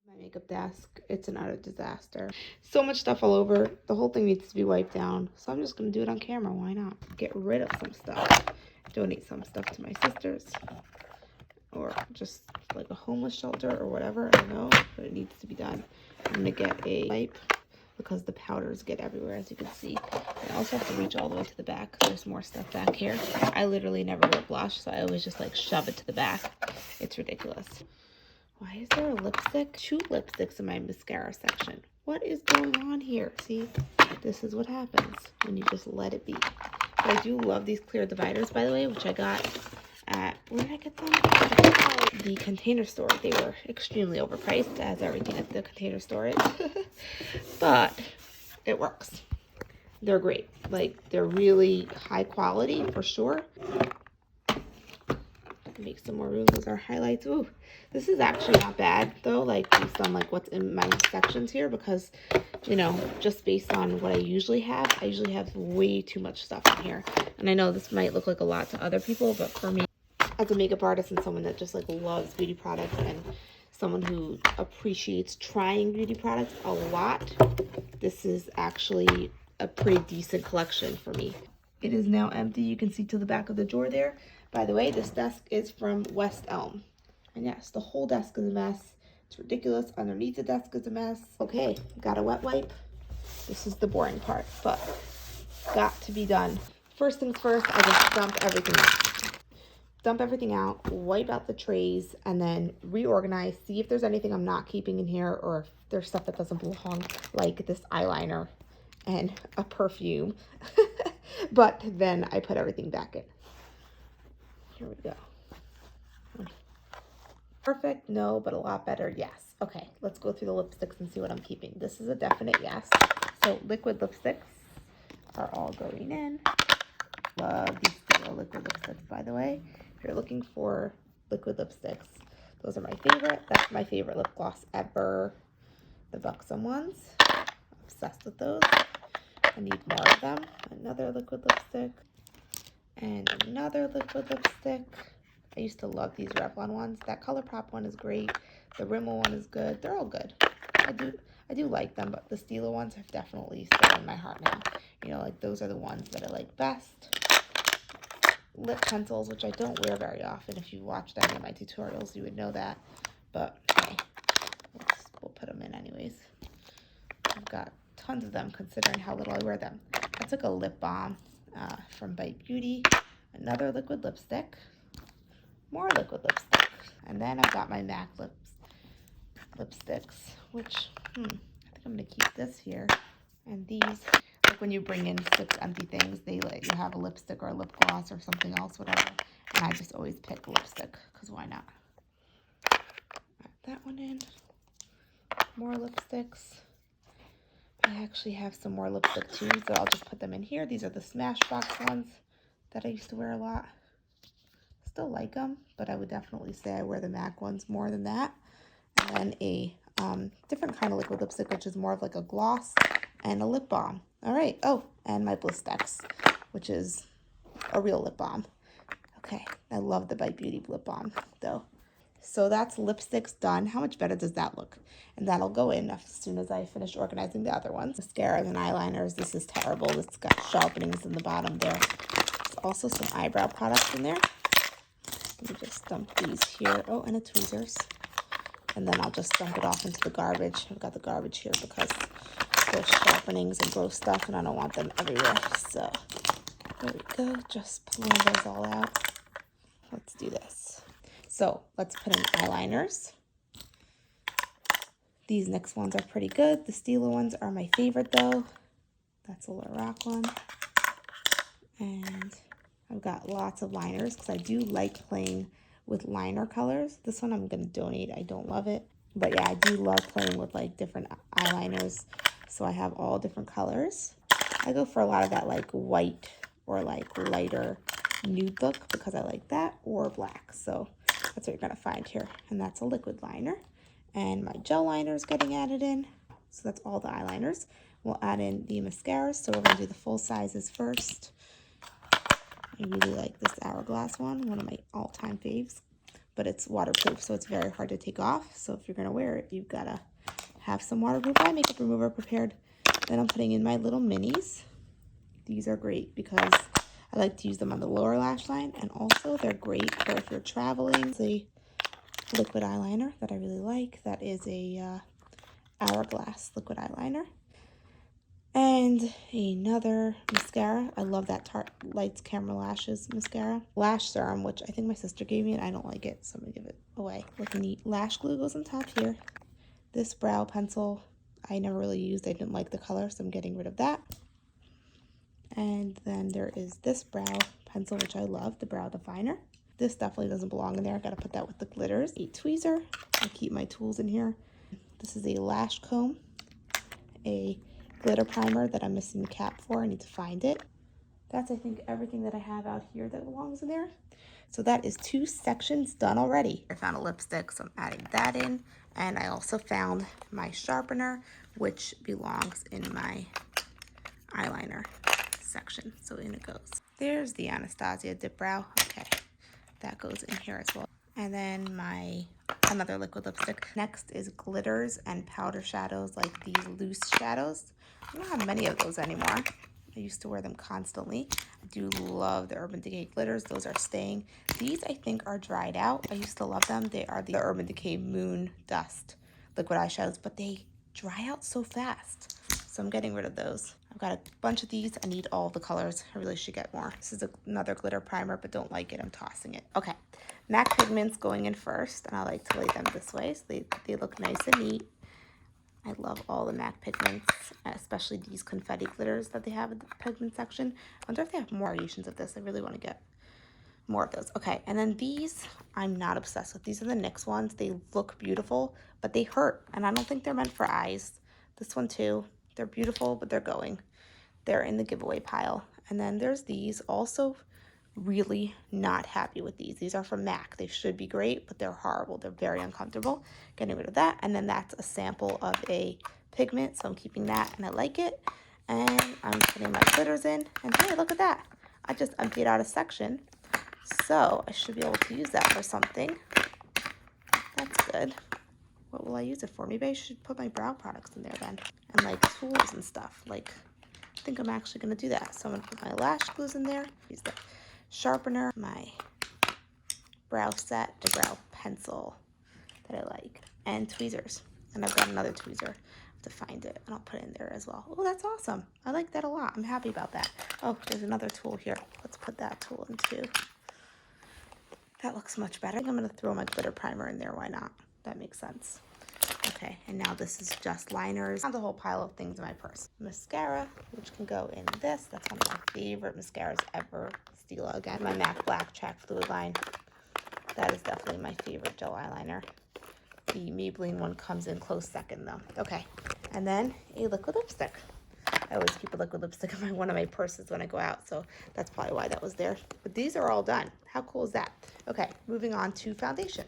My makeup desk, it's an utter disaster. So much stuff all over. The whole thing needs to be wiped down. So I'm just gonna do it on camera. Why not? Get rid of some stuff. Donate some stuff to my sisters. Or just like a homeless shelter or whatever. I don't know, but it needs to be done. I'm gonna get a wipe because the powders get everywhere, as you can see. I also have to reach all the way to the back. There's more stuff back here. I literally never wear blush, so I always just like shove it to the back. It's ridiculous. Why is there a lipstick? 2 lipsticks in my mascara section. What is going on here? See, this is what happens when you just let it be. But I do love these clear dividers, by the way, which I got at, where did I get them? The Container Store. They were extremely overpriced, as everything at the Container Store is. But it works. They're great. Like, they're really high quality for sure. Make some more room. Those are highlights. Ooh, this is actually not bad though, like based on like what's in my sections here, because you know, just based on what I usually have way too much stuff in here. And I know this might look like a lot to other people, but for me, as a makeup artist and someone that just like loves beauty products and someone who appreciates trying beauty products a lot, this is actually a pretty decent collection for me. It is now empty. You can see to the back of the drawer there. By the way, this desk is from West Elm. And yes, the whole desk is a mess. It's ridiculous. Underneath the desk is a mess. Okay, got a wet wipe. This is the boring part, but got to be done. First things first, I just dump everything out. Dump everything out, wipe out the trays, and then reorganize. See if there's anything I'm not keeping in here, or if there's stuff that doesn't belong, like this eyeliner and a perfume. But then I put everything back in. Here we go. Perfect? No, but a lot better? Yes. Okay, let's go through the lipsticks and see what I'm keeping. This is a definite yes. So liquid lipsticks are all going in. Love these steel liquid lipsticks, by the way. If you're looking for liquid lipsticks, those are my favorite. That's my favorite lip gloss ever. The Buxom ones. Obsessed with those. I need more of them. Another liquid lipstick. And another liquid lipstick. I used to love these Revlon ones. That ColourPop one is great. The Rimmel one is good. They're all good. I do like them, but the Stila ones have definitely stayed in my heart now. You know, like those are the ones that I like best. Lip pencils, which I don't wear very often. If you watched any of my tutorials, you would know that. But hey, we'll put them in anyways. I've got tons of them considering how little I wear them. I took a lip balm from Bite Beauty. Another liquid lipstick. More liquid lipstick. And then I've got my MAC lipsticks, which I think I'm going to keep this here. And these, like when you bring in 6 empty things, they let you have a lipstick or a lip gloss or something else, whatever. And I just always pick lipstick, because why not? Add that one in. More lipsticks. I actually have some more lipstick too, so I'll just put them in here. These are the Smashbox ones that I used to wear a lot. Still like them, but I would definitely say I wear the MAC ones more than that. And then a different kind of liquid lipstick, which is more of like a gloss, and a lip balm. All right. Oh, and my Blistex, which is a real lip balm. Okay, I love the Bite Beauty lip balm though. So that's lipsticks done. How much better does that look? And that'll go in as soon as I finish organizing the other ones. Mascaras and eyeliners. This is terrible. It's got sharpenings in the bottom there. There's also some eyebrow products in there. Let me just dump these here. Oh, and a tweezers. And then I'll just dump it off into the garbage. I've got the garbage here because there's sharpenings and gross stuff, and I don't want them everywhere. So there we go. Just pulling those all out. Let's do this. So let's put in eyeliners. These next ones are pretty good. The Stila ones are my favorite though. That's a Lorac one. And I've got lots of liners because I do like playing with liner colors. This one I'm going to donate. I don't love it. But yeah, I do love playing with like different eyeliners. So I have all different colors. I go for a lot of that like white or like lighter nude look because I like that, or black. So that's what you're going to find here. And that's a liquid liner. And my gel liner is getting added in. So that's all the eyeliners. We'll add in the mascaras. So we're going to do the full sizes first. I really like this Hourglass one of my all-time faves. but it's waterproof, so it's very hard to take off. So if you're gonna wear it, you've gotta have some waterproof eye makeup remover prepared. Then I'm putting in my little minis. These are great because I like to use them on the lower lash line, and also they're great for if you're traveling. The liquid eyeliner that I really like, that is a Hourglass liquid eyeliner. And another mascara. I love that Tarte Lights Camera Lashes mascara. Lash serum, which I think my sister gave me and I don't like it, so I'm gonna give it away. Look neat. Lash glue goes on top here. This brow pencil I never really used. I didn't like the color, so I'm getting rid of that. And then there is this brow pencil, which I love, the brow definer. This definitely doesn't belong in there. I gotta put that with the glitters. A tweezer. I keep my tools in here. This is a lash comb, a glitter primer that I'm missing the cap for. I need to find it. That's, I think, everything that I have out here that belongs in there. So that is 2 sections done already. I found a lipstick, so I'm adding that in. And I also found my sharpener, which belongs in my eyeliner section. So in it goes. There's the Anastasia Dip Brow. Okay, that goes in here as well. And then another liquid lipstick. Next is glitters and powder shadows, like these loose shadows. I don't have many of those anymore. I used to wear them constantly. I do love the Urban Decay glitters. Those are staying. These, I think, are dried out. I used to love them. They are the Urban Decay Moon Dust liquid eyeshadows, but they dry out so fast. So I'm getting rid of those. I've got a bunch of these. I need all the colors. I really should get more. This is another glitter primer, but don't like it. I'm tossing it. Okay, MAC pigments going in first, and I like to lay them this way so they look nice and neat. I love all the MAC pigments, especially these confetti glitters that they have in the pigment section. I wonder if they have more variations of this. I really want to get more of those. Okay, and then these I'm not obsessed with. These are the NYX ones. They look beautiful, but they hurt, and I don't think they're meant for eyes. This one too. They're beautiful, but they're going. They're in the giveaway pile. And then there's these. Also really not happy with these. These are from MAC. They should be great, but they're horrible. They're very uncomfortable. Getting rid of that. And then that's a sample of a pigment, so I'm keeping that, and I like it. And I'm putting my glitters in, and hey, look at that. I just emptied out a section, so I should be able to use that for something. That's good. What will I use it for? Maybe I should put my brow products in there then, and like tools and stuff. Like, I think I'm actually gonna do that. So I'm gonna put my lash glues in there, use the sharpener, my brow set, the brow pencil that I like, and tweezers. And I've got another tweezer. I have to find it, and I'll put it in there as well. Oh, that's awesome. I like that a lot. I'm happy about that. Oh, there's another tool here. Let's put that tool in too. That looks much better. I think I'm gonna throw my glitter primer in there. Why not? That makes sense. Okay, and now this is just liners. I found a whole pile of things in my purse. Mascara, which can go in this. That's one of my favorite mascaras ever. Stila again. My MAC Black Track Fluid line. That is definitely my favorite gel eyeliner. The Maybelline one comes in close second though. Okay, and then a liquid lipstick. I always keep a liquid lipstick in one of my purses when I go out, so that's probably why that was there. But these are all done. How cool is that? Okay, moving on to foundation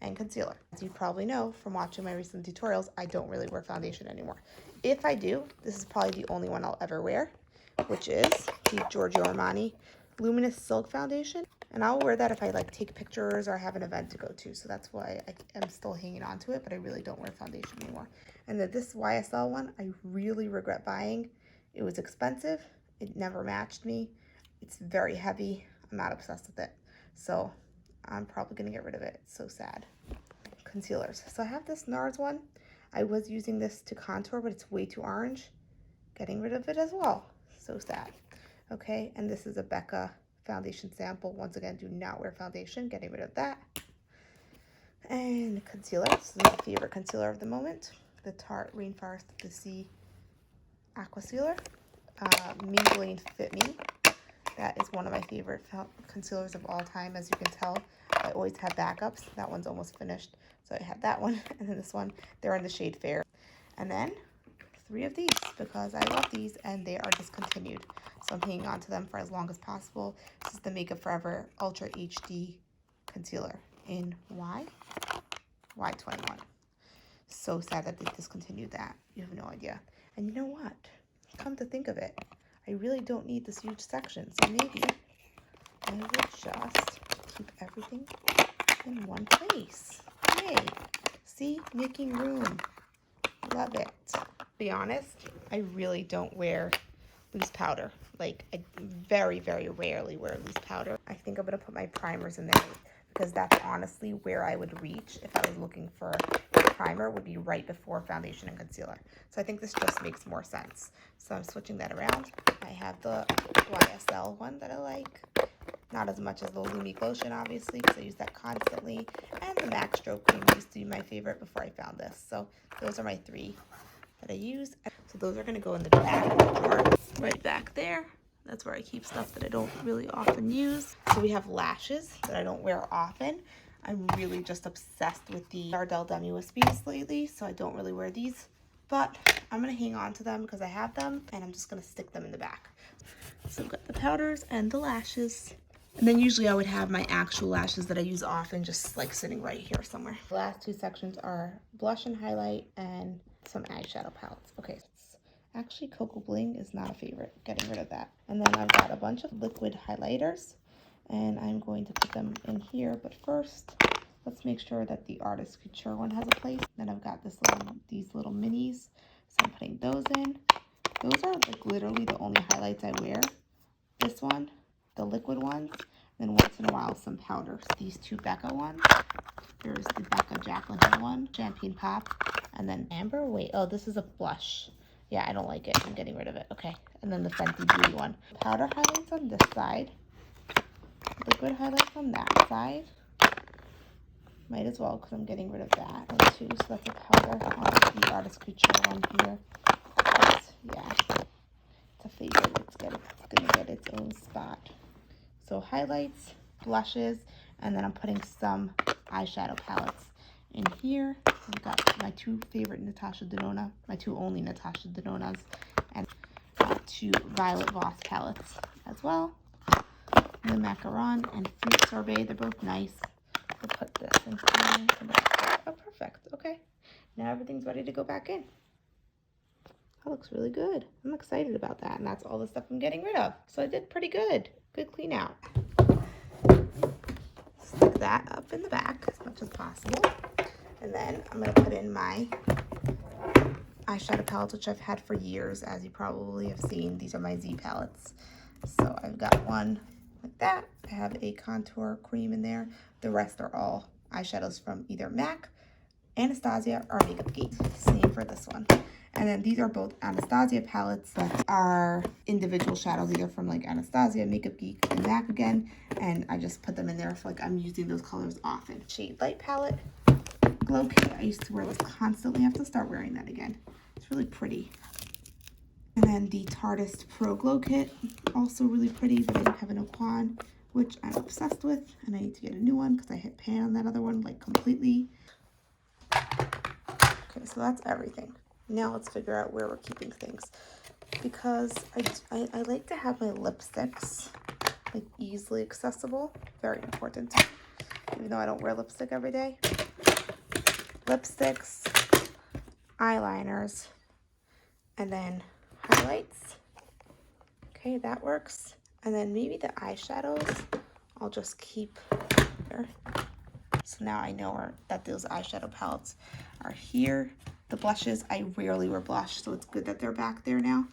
and concealer. As you probably know from watching my recent tutorials, I don't really wear foundation anymore. If I do, this is probably the only one I'll ever wear, which is the Giorgio Armani Luminous Silk Foundation. And I'll wear that if I like take pictures or have an event to go to. So that's why I am still hanging on to it, but I really don't wear foundation anymore. And then this YSL one, I really regret buying. It was expensive. It never matched me. It's very heavy. I'm not obsessed with it. So I'm probably gonna get rid of it. It's so sad. Concealers. So I have this NARS one. I was using this to contour, but it's way too orange. Getting rid of it as well. So sad. Okay, and this is a Becca foundation sample. Once again, do not wear foundation. Getting rid of that. And concealer. This is my favorite concealer of the moment. The Tarte Rainforest of the Sea Aqua Sealer. Maybelline Fit Me. That is one of my favorite concealers of all time. As you can tell, I always have backups. That one's almost finished. So I had that one, and then this one. They're in the shade Fair. And then 3 of these, because I love these, and they are discontinued. So I'm hanging on to them for as long as possible. This is the Makeup Forever Ultra HD Concealer in Y21. So sad that they discontinued that. You have no idea. And you know what? Come to think of it, I really don't need this huge section. So maybe I will just keep everything in one place. Yay. See, making room. Love it. To be honest, I really don't wear loose powder. Like, I very, very rarely wear loose powder. I think I'm going to put my primers in there because that's honestly where I would reach if I was looking for a primer, would be right before foundation and concealer. So I think this just makes more sense. So I'm switching that around. I have the YSL one that I like. Not as much as the Lumique lotion, obviously, because I use that constantly. And the MAC Stroke Cream used to be my favorite before I found this. So those are my three that I use. So those are going to go in the back drawer, right back there. That's where I keep stuff that I don't really often use. So we have lashes that I don't wear often. I'm really just obsessed with the Ardell Demi Wispies lately, so I don't really wear these. But I'm going to hang on to them because I have them, and I'm just going to stick them in the back. So I've got the powders and the lashes. And then usually I would have my actual lashes that I use often just like sitting right here somewhere. The last two sections are blush and highlight and some eyeshadow palettes. Okay, actually Cocoa Bling is not a favorite. Getting rid of that. And then I've got a bunch of liquid highlighters and I'm going to put them in here. But first, let's make sure that the Artist Couture one has a place. Then I've got these little minis. So I'm putting those in. Those are like literally the only highlights I wear. This one, the liquid ones, and then once in a while some powders. These two Becca ones. There's the Becca Jaclyn Hill one, Champagne Pop, and then Amber. Wait, oh, this is a blush. Yeah, I don't like it. I'm getting rid of it. Okay, and then the Fenty Beauty one. Powder highlights on this side. Liquid highlights on that side. Might as well because I'm getting rid of that one too. So that's a powder on the Artist Couture one here. But yeah, it's a favorite. It's gonna get its own spot. So highlights, blushes, and then I'm putting some eyeshadow palettes in here. I've got my two favorite Natasha Denona, my two only Natasha Denonas, and two Violet Voss palettes as well. The Macaron and Fruit Sorbet, they're both nice. I'll put this in here. Oh, perfect. Okay. Now everything's ready to go back in. That looks really good. I'm excited about that. And that's all the stuff I'm getting rid of. So I did pretty good. Good clean out. Stick that up in the back as much as possible. And then I'm going to put in my eyeshadow palettes, which I've had for years, as you probably have seen. These are my Z palettes. So I've got one like that. I have a contour cream in there. The rest are all eyeshadows from either MAC, Anastasia, or Makeup Geek. Same for this one. And then these are both Anastasia palettes that are individual shadows, either from like Anastasia, Makeup Geek, and MAC again. And I just put them in there if like I'm using those colors often. Shade Light palette, Glow Kit. I used to wear this constantly. I have to start wearing that again. It's really pretty. And then the Tarteist Pro Glow Kit, also really pretty, but I don't have an Aquan, which I'm obsessed with, and I need to get a new one because I hit pan on that other one like completely. Okay, so that's everything. Now let's figure out where we're keeping things, because I like to have my lipsticks like easily accessible. Very important, even though I don't wear lipstick every day. Lipsticks, eyeliners, and then highlights. Okay, that works. And then maybe the eyeshadows I'll just keep here. So now I know that those eyeshadow palettes are here. The blushes, I rarely wear blush, so it's good that they're back there now.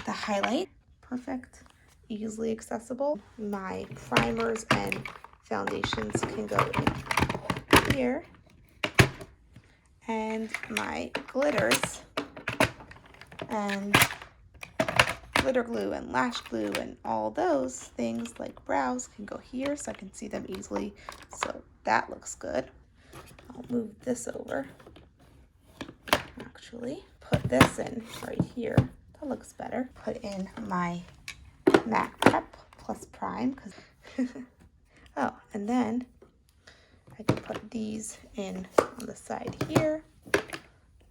The highlight, perfect, easily accessible. My primers and foundations can go in here. And my glitters and glitter glue and lash glue and all those things like brows can go here so I can see them easily. So that looks good. I'll move this over. Actually, put this in right here. That looks better. Put in my MAC Prep Plus Prime. Oh, and then I can put these in on the side here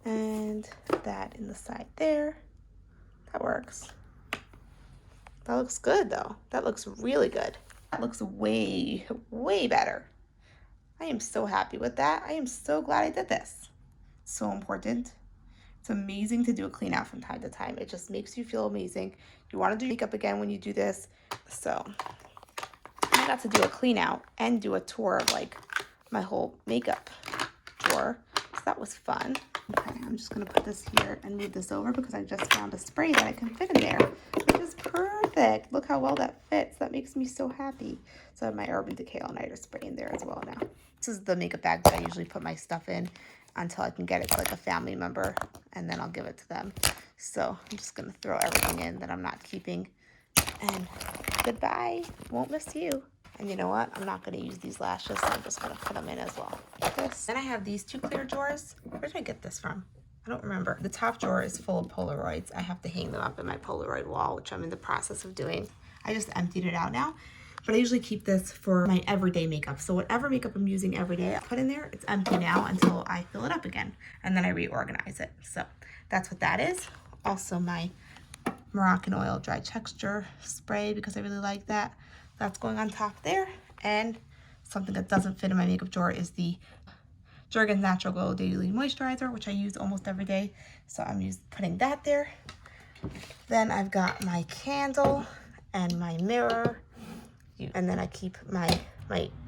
and that in the side there. That works. That looks good though. That looks really good. That looks way, way better. I am so happy with that. I am so glad I did this. So important. It's amazing to do a clean out from time to time. It just makes you feel amazing. You want to do makeup again when you do this. So I got to do a clean out and do a tour of like my whole makeup drawer. So that was fun. Okay, I'm just gonna put this here and move this over because I just found a spray that I can fit in there, which is perfect. Look how well that fits. That makes me so happy. So I have my Urban Decay All Nighter spray in there as well now. This is the makeup bag that I usually put my stuff in until I can get it to like a family member, and then I'll give it to them. So I'm just gonna throw everything in that I'm not keeping, and goodbye, won't miss you. And you know what? I'm not going to use these lashes, so I'm just going to put them in as well. This. Then I have these two clear drawers. Where did I get this from? I don't remember. The top drawer is full of Polaroids. I have to hang them up in my Polaroid wall, which I'm in the process of doing. I just emptied it out now. But I usually keep this for my everyday makeup. So whatever makeup I'm using every day, I put in there. It's empty now until I fill it up again. And then I reorganize it. So that's what that is. Also my Moroccan oil dry texture spray because I really like that. That's going on top there. And something that doesn't fit in my makeup drawer is the Jergens Natural Glow Daily Moisturizer, which I use almost every day. So I'm putting that there. Then I've got my candle and my mirror. And then I keep my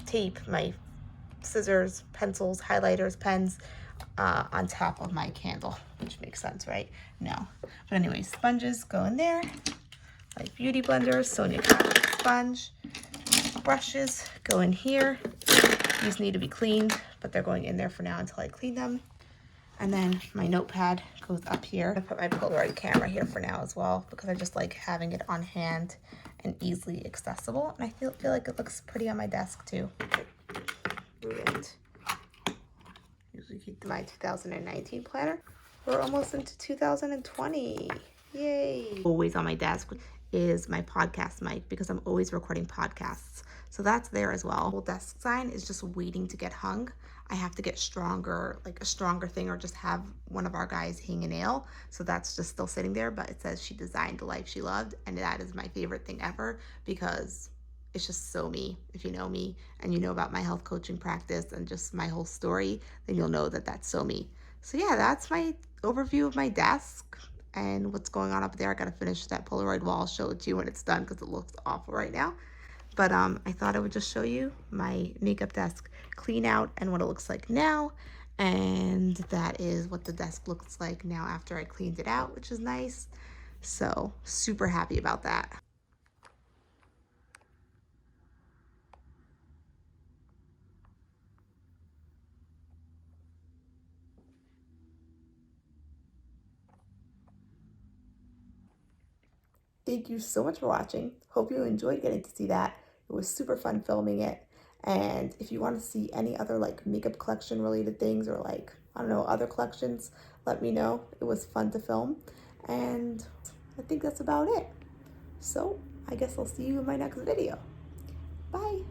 tape, my scissors, pencils, highlighters, pens on top of my candle, which makes sense, right? No. But anyway, sponges go in there. Like beauty blenders, Sonia Kashuk sponge. Brushes go in here. These need to be cleaned, but they're going in there for now until I clean them. And then my notepad goes up here. I put my Polaroid camera here for now as well because I just like having it on hand and easily accessible. And I feel like it looks pretty on my desk too. And usually keep my 2019 planner. We're almost into 2020. Yay. Always on my desk is my podcast mic because I'm always recording podcasts. So that's there as well. The whole desk sign is just waiting to get hung. I have to get stronger, like a stronger thing, or just have one of our guys hang a nail. So that's just still sitting there, but it says she designed the life she loved. And that is my favorite thing ever because it's just so me. If you know me and you know about my health coaching practice and just my whole story, then you'll know that that's so me. So yeah, that's my overview of my desk and what's going on up there. I gotta finish that Polaroid wall. I'll show it to you when it's done because it looks awful right now. But I thought I would just show you my makeup desk clean out and what it looks like now. And that is what the desk looks like now after I cleaned it out, which is nice. So super happy about that. Thank you so much for watching. Hope you enjoyed getting to see that. It was super fun filming it. And if you want to see any other like makeup collection related things or like, I don't know, other collections, let me know. It was fun to film. And I think that's about it. So I guess I'll see you in my next video. Bye.